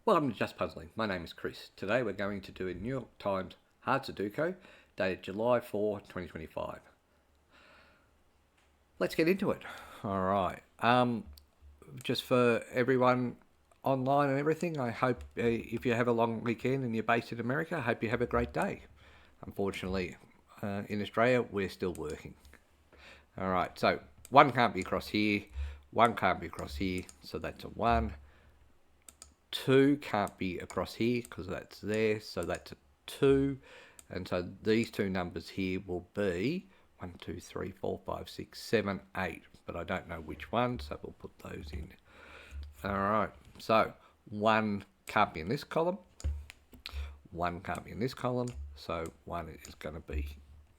Welcome to Just Puzzling. My name is Chris. Today we're going to do a New York Times hard Sudoku dated July 4, 2025. Let's get into it. Alright. Just for everyone online and everything, I hope if you have a long weekend and you're based in America, I hope you have a great day. Unfortunately, in Australia, we're still working. Alright, so one can't be across here, one can't be across here, so that's a 1. 2 can't be across here because that's there, so that's a 2. And so these two numbers here will be 1, 2, 3, 4, 5, 6, 7, 8. But I don't know which one, so we'll put those in. Alright, so 1 can't be in this column. 1 can't be in this column, so 1 is going to be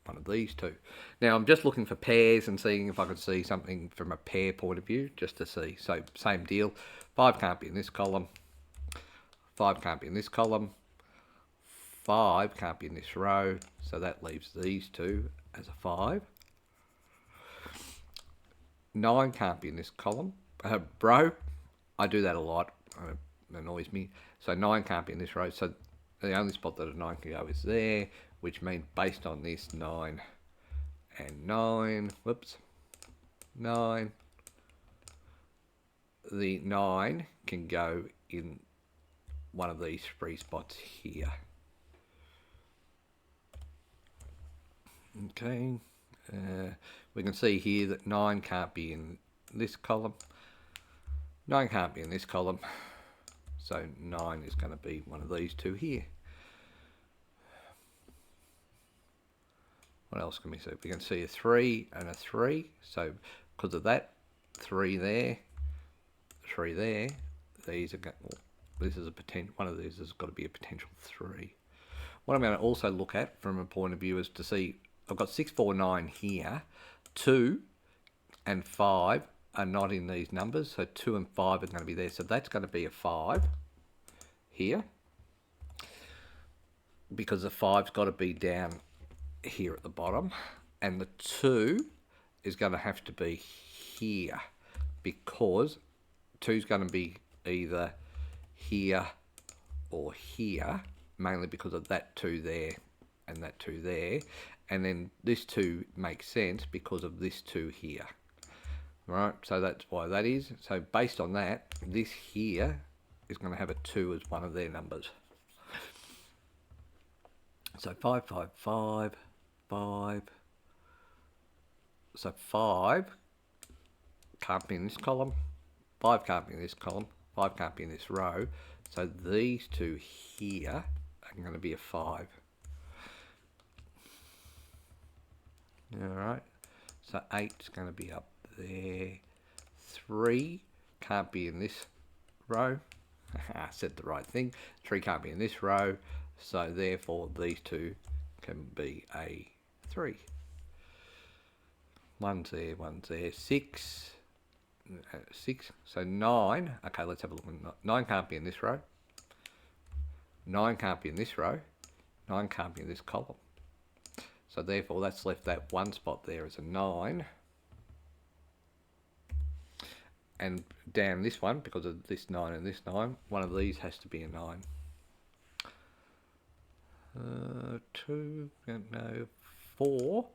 one of these two. Now I'm just looking for pairs and seeing if I can see something from a pair point of view, just to see. So same deal, 5 can't be in this column. 5 can't be in this column, 5 can't be in this row, so that leaves these two as a 5. 9 can't be in this column, row. I do that a lot, it annoys me. So 9 can't be in this row, so the only spot that a 9 can go is there, which means based on this 9 and 9, 9, the 9 can go in one of these 3 spots here. Okay, we can see here that 9 can't be in this column, 9 can't be in this column, so 9 is going to be one of these two here. What else can we see? We can see a 3 and a 3, so because of that, 3 there, 3 there, these are going to, this is a potential, one of these has got to be a potential 3. What I'm going to also look at from a point of view is to see, I've got 6, 4, 9 here, 2 and 5 are not in these numbers, so 2 and 5 are going to be there, so that's going to be a 5 here, because the 5's got to be down here at the bottom, and the 2 is going to have to be here, because 2's going to be either here or here, mainly because of that 2 there and that 2 there, and then this 2 makes sense because of this 2 here. Right, so that's why that is. So based on that, this here is going to have a 2 as one of their numbers. So 5, 5, 5, 5. So 5 can't be in this column, 5 can't be in this column, 5 can't be in this row, so these two here are going to be a 5. Alright, so 8 is going to be up there, 3 can't be in this row, I said the right thing, 3 can't be in this row, so therefore these two can be a 3. 1's there, 6, 6, so 9, okay, let's have a look. 9 can't be in this row, 9 can't be in this row, 9 can't be in this column. So therefore that's left that 1 spot there as a 9. And down this one, because of this 9 and this 9, one of these has to be a 9. 2, no, 4.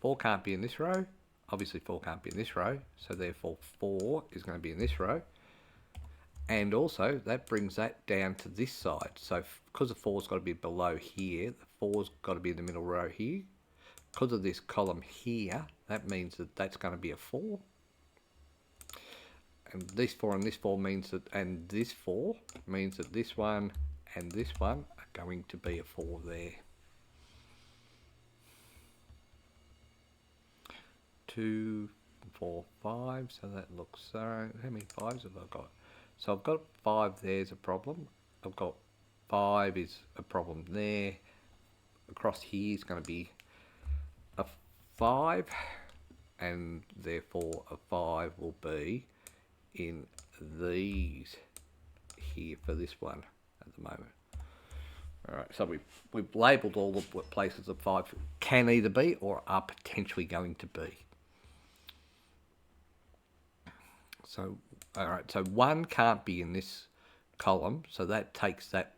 4 can't be in this row. Obviously 4 can't be in this row, so therefore 4 is going to be in this row. And also that brings that down to this side. So because the 4's got to be below here, the 4's got to be in the middle row here. Because of this column here, that means that that's going to be a 4. And this 4 and this 4 means that, and this 4 means that this one and this one are going to be a 4 there. 2, 4, 5, so that looks, how many 5s have I got? So I've got 5 there's a problem, I've got 5 is a problem there, across here is going to be a 5, and therefore a 5 will be in these here for this one at the moment. Alright, so we've labelled all the places that 5 can either be or are potentially going to be. So, alright, so 1 can't be in this column, so that takes that,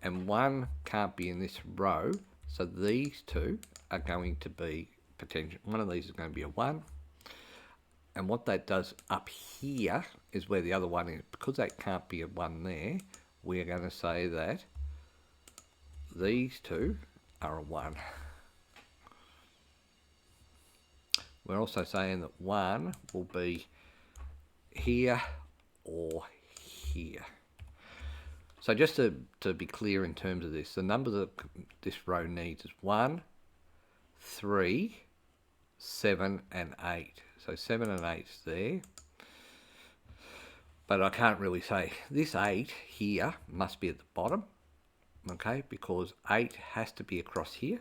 and 1 can't be in this row, so these two are going to be potential. One of these is going to be a 1, and what that does up here is where the other one is. Because that can't be a 1 there, we're going to say that these two are a 1. We're also saying that 1 will be here or here. So just to be clear in terms of this, the number that this row needs is 1, 3, 7 and 8. So 7 and 8's there. But I can't really say. This 8 here must be at the bottom, okay, because 8 has to be across here.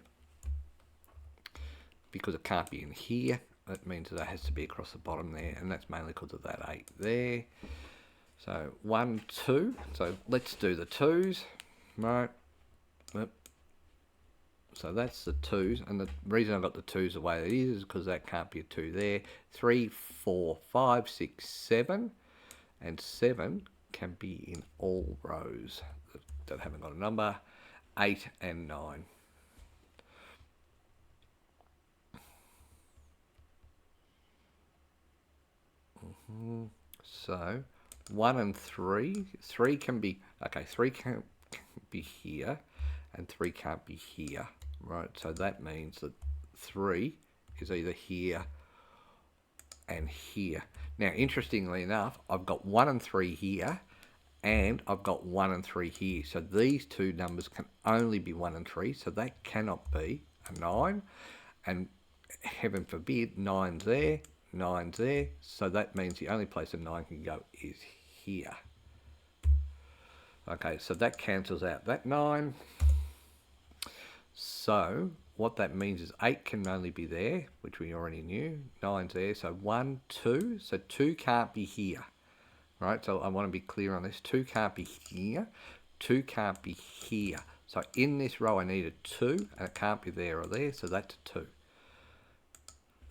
Because it can't be in here, that means that it has to be across the bottom there, and that's mainly because of that 8 there. So 1, 2. So let's do the 2's. Right. Yep. So that's the 2's, and the reason I've got the 2's the way it is because that can't be a 2 there. 3, 4, 5, 6, 7, and 7 can be in all rows that haven't got a number. 8 and 9. So 1 and 3. 3 can be, okay, 3 can be here and 3 can't be here, right? So that means that 3 is either here and here. Now, interestingly enough, I've got 1 and 3 here and I've got 1 and 3 here. So these two numbers can only be 1 and 3. So that cannot be a 9. And heaven forbid, 9's there, 9's there. So that means the only place a 9 can go is here. Okay, so that cancels out that 9. So what that means is 8 can only be there, which we already knew. 9's there, so 1, 2. So 2 can't be here, right? So I want to be clear on this. 2 can't be here. 2 can't be here. So in this row I need a 2, and it can't be there or there, so that's a 2.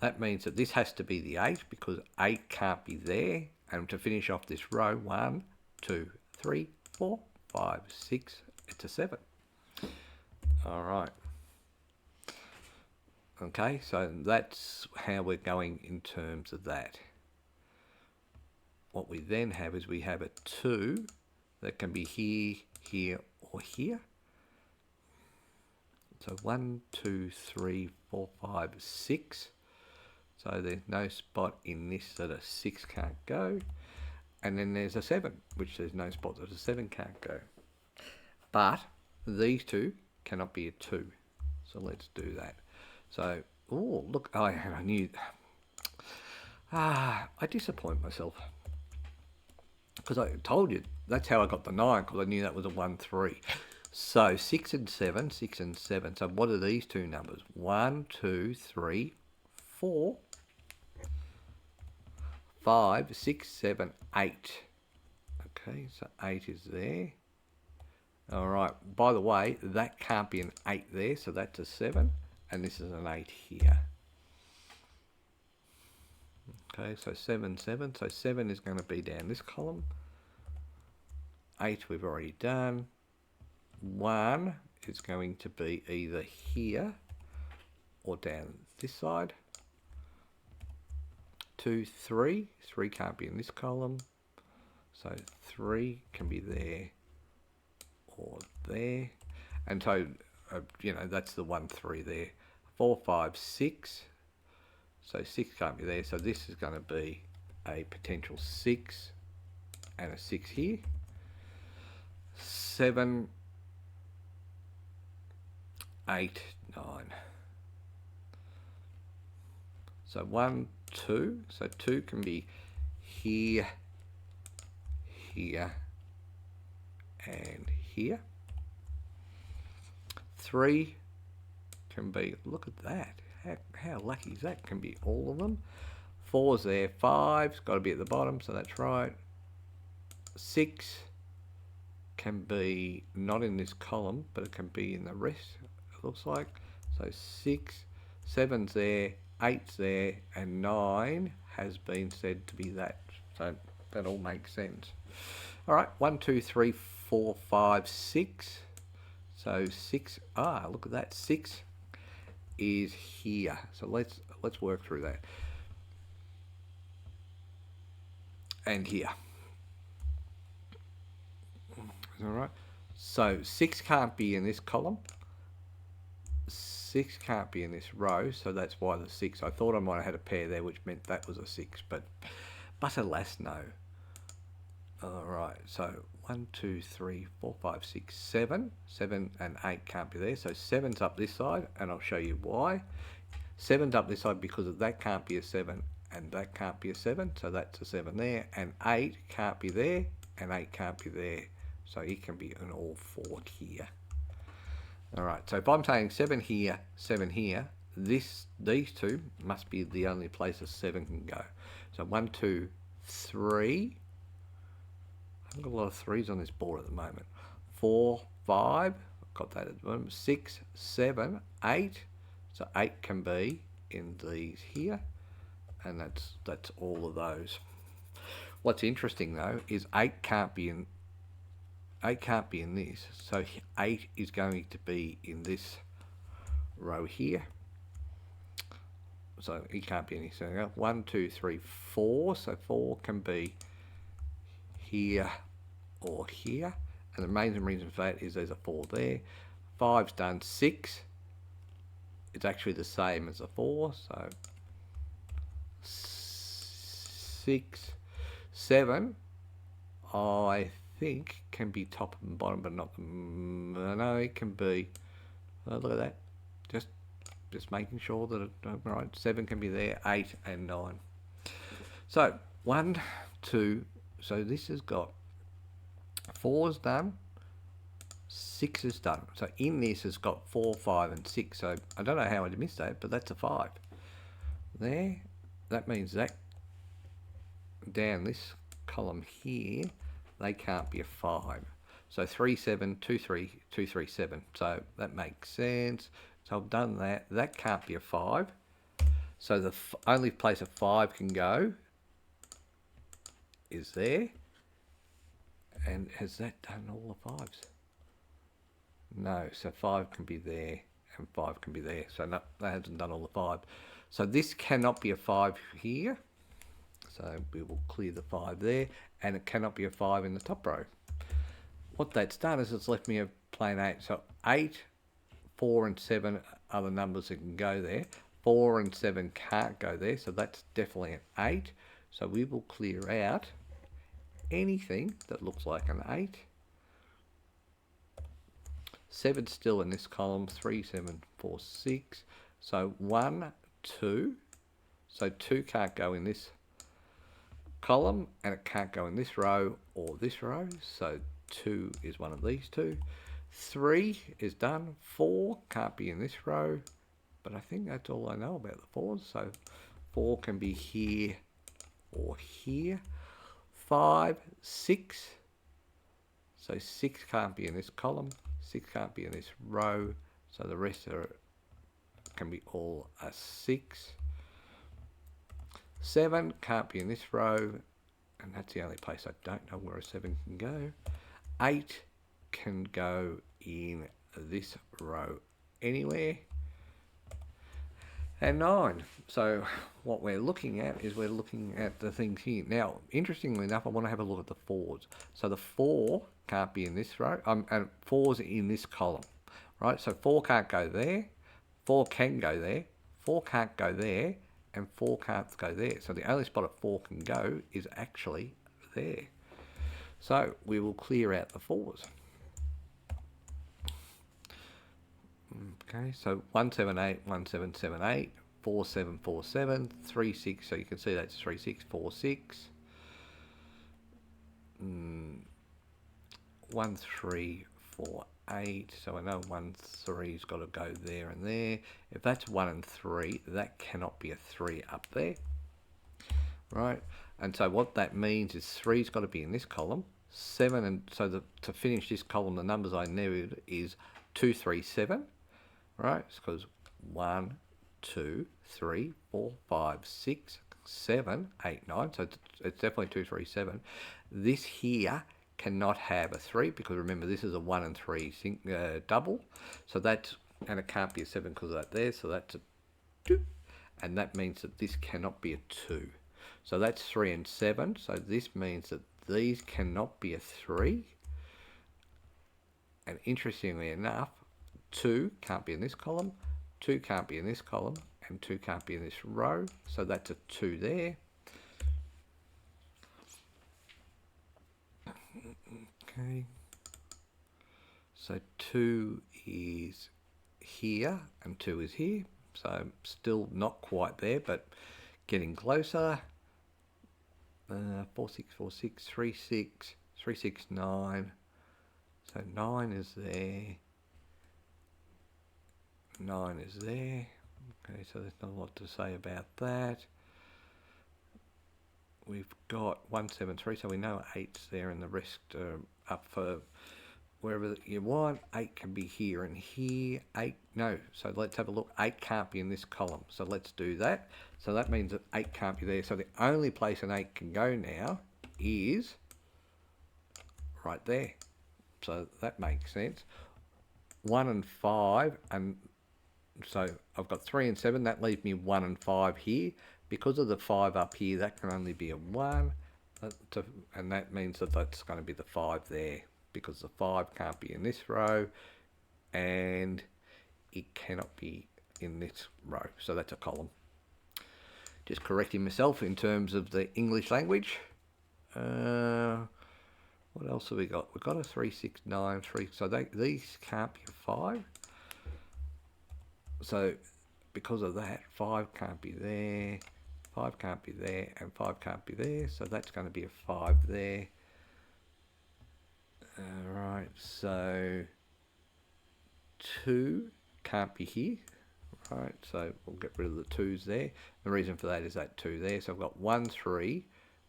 That means that this has to be the 8 because 8 can't be there. And to finish off this row, 1, 2, 3, 4, 5, 6, it's a 7. All right. Okay, so that's how we're going in terms of that. What we then have is we have a 2 that can be here, here, or here. So 1, 2, 3, 4, 5, 6. So there's no spot in this that a 6 can't go. And then there's a 7, which there's no spot that a 7 can't go. But these two cannot be a 2. So let's do that. So, oh, look, I knew. I disappoint myself. Because I told you, that's how I got the 9, because I knew that was a 1, 3. So 6 and 7, 6 and 7. So what are these two numbers? 1, 2, 3, 4, 5, 6, 7, 8. Okay, so 8 is there. All right, by the way, that can't be an 8 there, so that's a 7, and this is an 8 here. Okay, so 7, 7. So 7 is going to be down this column. 8 we've already done. 1 is going to be either here or down this side. 2, 3. 3 can't be in this column. So 3 can be there or there. And so, you know, that's the 1, 3 there. 4, 5, 6. So 6 can't be there. So this is going to be a potential 6 and a 6 here. 7, 8, 9. So 1, 2. So 2 can be here, here, and here. 3 can be, look at that. How lucky is that? Can be all of them. 4's there. 5's got to be at the bottom, so that's right. 6 can be not in this column, but it can be in the rest, it looks like. So 6, 7's there, 8's there, and 9 has been said to be that. So that all makes sense. All right, 1, 2, 3, 4, 5, 6. So 6. Ah, look at that. 6 is here. So let's work through that. And here. All right. So 6 can't be in this column. 6 can't be in this row, so that's why the 6. I thought I might have had a pair there, which meant that was a 6, but alas, no. All right, so 1, 2, 3, 4, 5, 6, 7. 7 and 8 can't be there, so 7's up this side, and I'll show you why. 7's up this side because that can't be a 7, and that can't be a 7, so that's a 7 there, and 8 can't be there, and 8 can't be there, so it can be an all 4 here. All right, so if I'm saying 7 here, these two must be the only places 7 can go. So 1, 2, 3. I've got a lot of 3s on this board at the moment. 4, 5. I've got that at the moment. 6, 7, 8. So 8 can be in these here, and that's all of those. What's interesting though is 8 can't be in. 8 can't be in this, so 8 is going to be in this row here. So it can't be in here. So 1, 2, 3, 4. So 4 can be here or here. And the main reason for that is there's a 4 there. 5's done. 6. It's actually the same as a 4. So 6, 7. I think can be top and bottom, but not. No, it can be. Oh, look at that. Just making sure that it, right. 7 can be there. 8 and 9. So 1, 2. So this has got 4's done. 6 is done. So in this has got 4, 5, and 6. So I don't know how I missed that, but that's a 5. There. That means that down this column here, they can't be a 5. So 3, 7, 2, 3, 2, 3, 7. So that makes sense. So I've done that. That can't be a 5. So the only place a 5 can go is there. And has that done all the 5s? No. So 5 can be there and 5 can be there. So no, that hasn't done all the 5. So this cannot be a 5 here. So we will clear the 5 there, and it cannot be a 5 in the top row. What that's done is it's left me a plain 8. So 8, 4 and 7 are the numbers that can go there. 4 and 7 can't go there, so that's definitely an 8. So we will clear out anything that looks like an 8. 7's still in this column. 3, 7, 4, 6. So 1, 2. So 2 can't go in this column, and it can't go in this row or this row. So 2 is one of these two. 3 is done. 4 can't be in this row, but I think that's all I know about the 4s. So 4 can be here or here. 5, 6. So 6 can't be in this column. 6 can't be in this row. So the rest can be all a 6. 7 can't be in this row, and that's the only place I don't know where a 7 can go. 8 can go in this row anywhere. And 9. So what we're looking at is we're looking at the things here. Now, interestingly enough, I want to have a look at the 4s. So the 4 can't be in this row, and 4's in this column, right? So 4 can't go there, 4 can go there, 4 can't go there, and 4 can't go there. So the only spot a 4 can go is actually there. So we will clear out the 4s. Okay, so 1, 7, 8, 1, 7, 7, 8, 4, 7, 4, 7, 3, 6. So you can see that's 3, 6, 4, 6. 1, 3, 4, 8. So I know 1, 3's got to go there and there. If that's 1 and 3, that cannot be a 3 up there. Right? And so what that means is 3's got to be in this column. 7, and so to finish this column, the numbers I need is 2, 3, 7. Right? It's because 1, 2, 3, 4, 5, 6, 7, 8, 9. So it's definitely 2, 3, 7. This here cannot have a 3 because remember this is a 1 and 3 double. So that's, and it can't be a 7 because of that there. So that's a 2. And that means that this cannot be a 2. So that's 3 and 7. So this means that these cannot be a 3. And interestingly enough, 2 can't be in this column, 2 can't be in this column, and 2 can't be in this row. So that's a 2 there. Okay. So 2 is here and 2 is here. So still not quite there, but getting closer. 4, 6, 4, 6, 3, 6, 3, 6, 9. So 9 is there. 9 is there. Okay, so there's not a lot to say about that. We've got 1, 7, 3, so we know 8's there and the rest are up for wherever you want. 8 can be here and here. 8, no. So let's have a look. 8 can't be in this column. So let's do that. So that means that 8 can't be there. So the only place an 8 can go now is right there. So that makes sense. 1 and 5, and so I've got 3 and 7. That leaves me 1 and 5 here. Because of the 5 up here, that can only be a 1. And that means that that's going to be the 5 there. Because the 5 can't be in this row. And it cannot be in this row. So that's a column. Just correcting myself in terms of the English language. What else have we got? We've got a 3, 6, 9, 3. So these can't be a 5. So because of that, 5 can't be there, 5 can't be there, and 5 can't be there. So that's going to be a 5 there. Alright, so 2 can't be here. Right, so we'll get rid of the 2's there. The reason for that is that 2 there. So I've got 1, 3,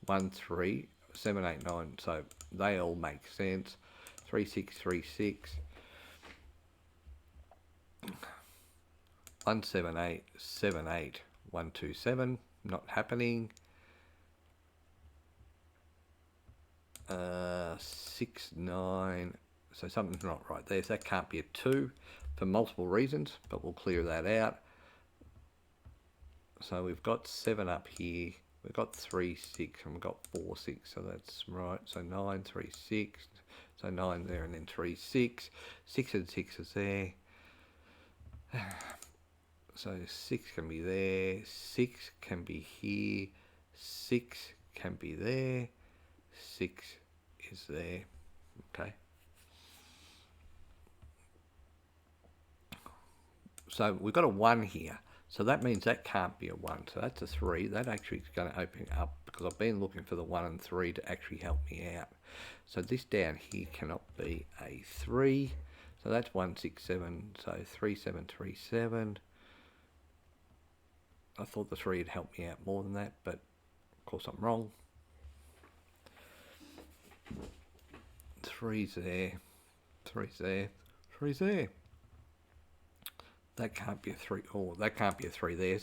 1, 3, 7, 8, 9. So they all make sense. 3, 6, 3, 6. 1, 7, 8, 7, 8, 1, 2, 7. Not happening. 6, 9. So something's not right there. So that can't be a 2 for multiple reasons, but we'll clear that out. So we've got 7 up here. We've got 3, 6, and we've got 4, 6. So that's right. So 9, 3, 6. So 9 there, and then 3, 6. 6 and 6 is there. So 6 can be there. 6 can be here. 6 can be there. 6 is there. Okay. So we've got a 1 here. So that means that can't be a 1. So that's a 3. That actually is going to open up because I've been looking for the 1 and 3 to actually help me out. So this down here cannot be a 3. So that's 1, 6, 7. So 3, 7, 3, 7. I thought the 3 would help me out more than that, but of course I'm wrong. 3's there. 3's there. 3's there. That can't be a 3. Oh, that can't be a 3 there.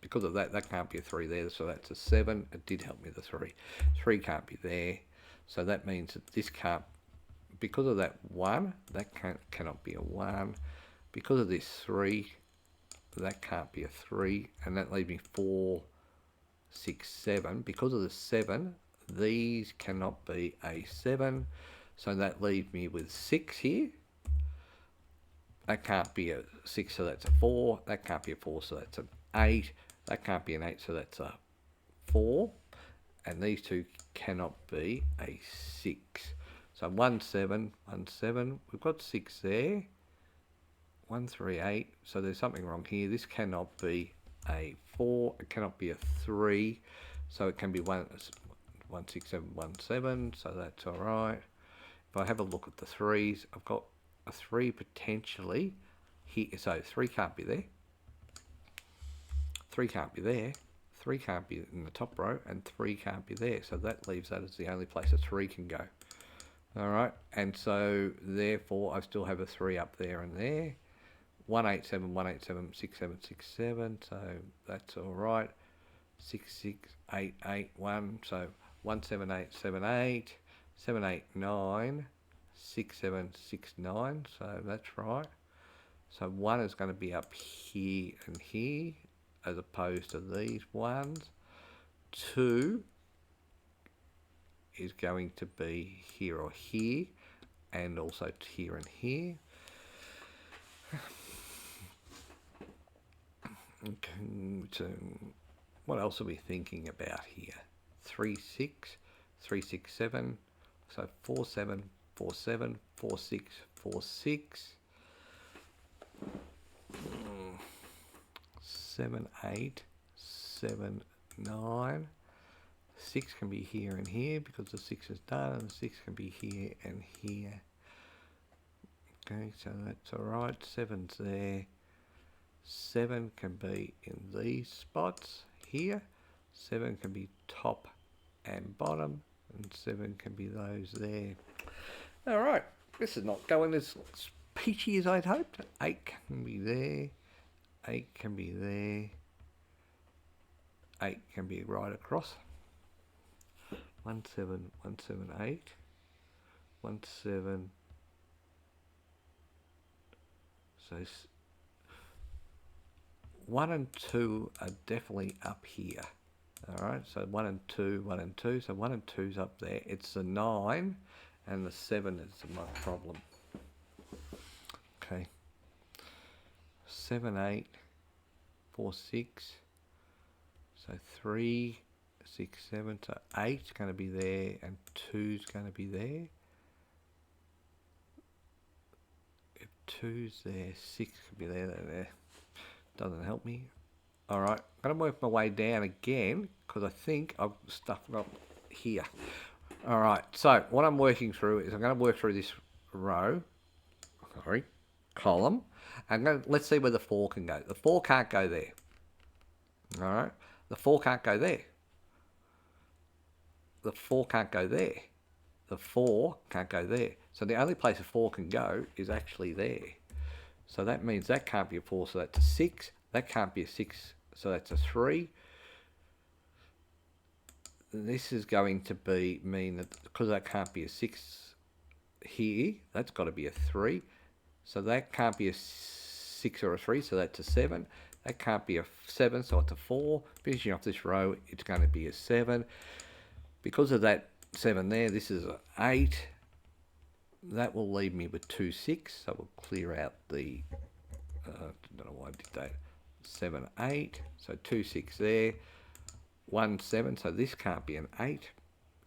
Because of that, that can't be a 3 there. So that's a 7. It did help me, the 3. 3 can't be there. So that means that this can't, because of that 1, that cannot be a 1. Because of this 3, that can't be a 3. And that leaves me 4, 6, 7. Because of the 7, these cannot be a 7. So that leaves me with 6 here. That can't be a 6, so that's a 4. That can't be a 4, so that's an 8. That can't be an 8, so that's a 4. And these two cannot be a 6. So 1, 7, 1, 7. We've got 6 there. 1, 3, 8. So there's something wrong here. This cannot be a 4. It cannot be a 3. So it can be 1, 6, 7, 1, 7. So that's all right. If I have a look at the 3's, I've got a 3 potentially here. So 3 can't be there. 3 can't be there. 3 can't be in the top row, and 3 can't be there. So that leaves that as the only place a 3 can go. All right, and so therefore I still have a 3 up there and there. 1, 8, 7, 1, 8, 7, 6, 7, 6, 7. So that's all right. 6, 6, 8, 8, 1. So 1, 7, 8, 7, 8. 7, 8, 9, 6, 7, 6, 9. So that's right. So 1 is going to be up here and here, as opposed to these ones. 2 is going to be here or here, and also here and here. Okay, so what else are we thinking about here? 3, 6, 3, 6, 7. So 4, 7, 4, 7, 4, 6, 4, 6. 7, 8, 7, 9. 6 can be here and here because the 6 is done, and 6 can be here and here. Okay, so that's alright. 7's there. 7 can be in these spots here. 7 can be top and bottom, and 7 can be those there. Alright, this is not going as peachy as I'd hoped. 8 can be there. 8 can be there. 8 can be right across. 1, 7, 1, 7, 8. 1, 7. So 1 and 2 are definitely up here. Alright, so 1 and 2, 1 and 2. So 1 and 2's up there. It's the 9 and the 7 is my problem. Okay. 7, 8, 4, 6. So 3, 6, 7. So 8's going to be there and 2's going to be there. If 2's there, 6 could be there. Doesn't help me. Alright, I'm going to work my way down again because I think I've stuffed it up here. Alright, so what I'm working through is I'm going to work through this column. And let's see where the 4 can go. The 4 can't go there. Alright, the 4 can't go there. The 4 can't go there. The 4 can't go there. So the only place a 4 can go is actually there. So that means that can't be a 4, so that's a 6. That can't be a 6, so that's a 3. This is going to mean that because that can't be a 6 here, that's got to be a 3. So that can't be a 6 or a 3, so that's a 7. That can't be a 7, so it's a 4. Finishing off this row, it's going to be a 7. Because of that 7 there, this is an 8. That will leave me with 2, 6. So we'll clear out the, don't know why I did that, 7, 8. So 2, 6 there. 1, 7. So this can't be an 8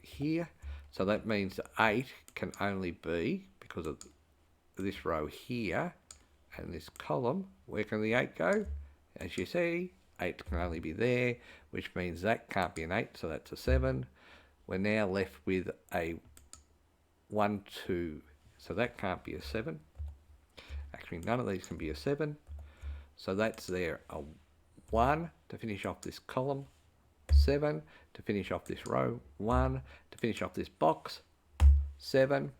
here. So that means the 8 can only be, because of this row here and this column, where can the 8 go? As you see, 8 can only be there, which means that can't be an 8, so that's a 7. We're now left with a 1, 2, so that can't be a 7. Actually, none of these can be a 7. So that's there, a 1 to finish off this column, 7 to finish off this row, 1 to finish off this box, 7.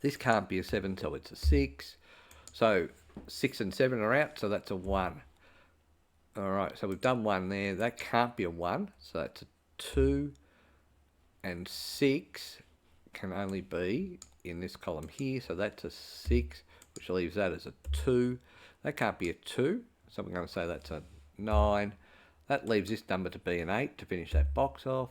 This can't be a 7, so it's a 6. So 6 and 7 are out, so that's a 1. Alright, so we've done 1 there. That can't be a 1, so that's a 2. And 6 can only be in this column here, so that's a 6, which leaves that as a 2. That can't be a 2, so we're going to say that's a 9. That leaves this number to be an 8 to finish that box off.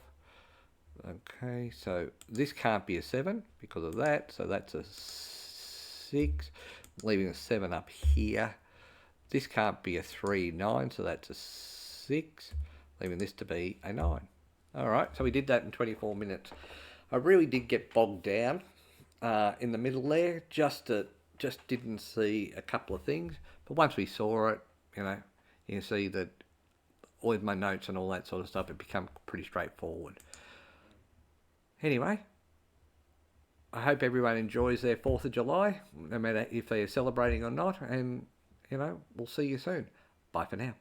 Okay, so this can't be a 7 because of that, so that's a 6, leaving a 7 up here. This can't be a 3, 9, so that's a 6, leaving this to be a 9. Alright, so we did that in 24 minutes. I really did get bogged down in the middle there, just didn't see a couple of things, but once we saw it, you see that with my notes and all that sort of stuff, it became pretty straightforward. Anyway, I hope everyone enjoys their 4th of July, no matter if they're celebrating or not, and, we'll see you soon. Bye for now.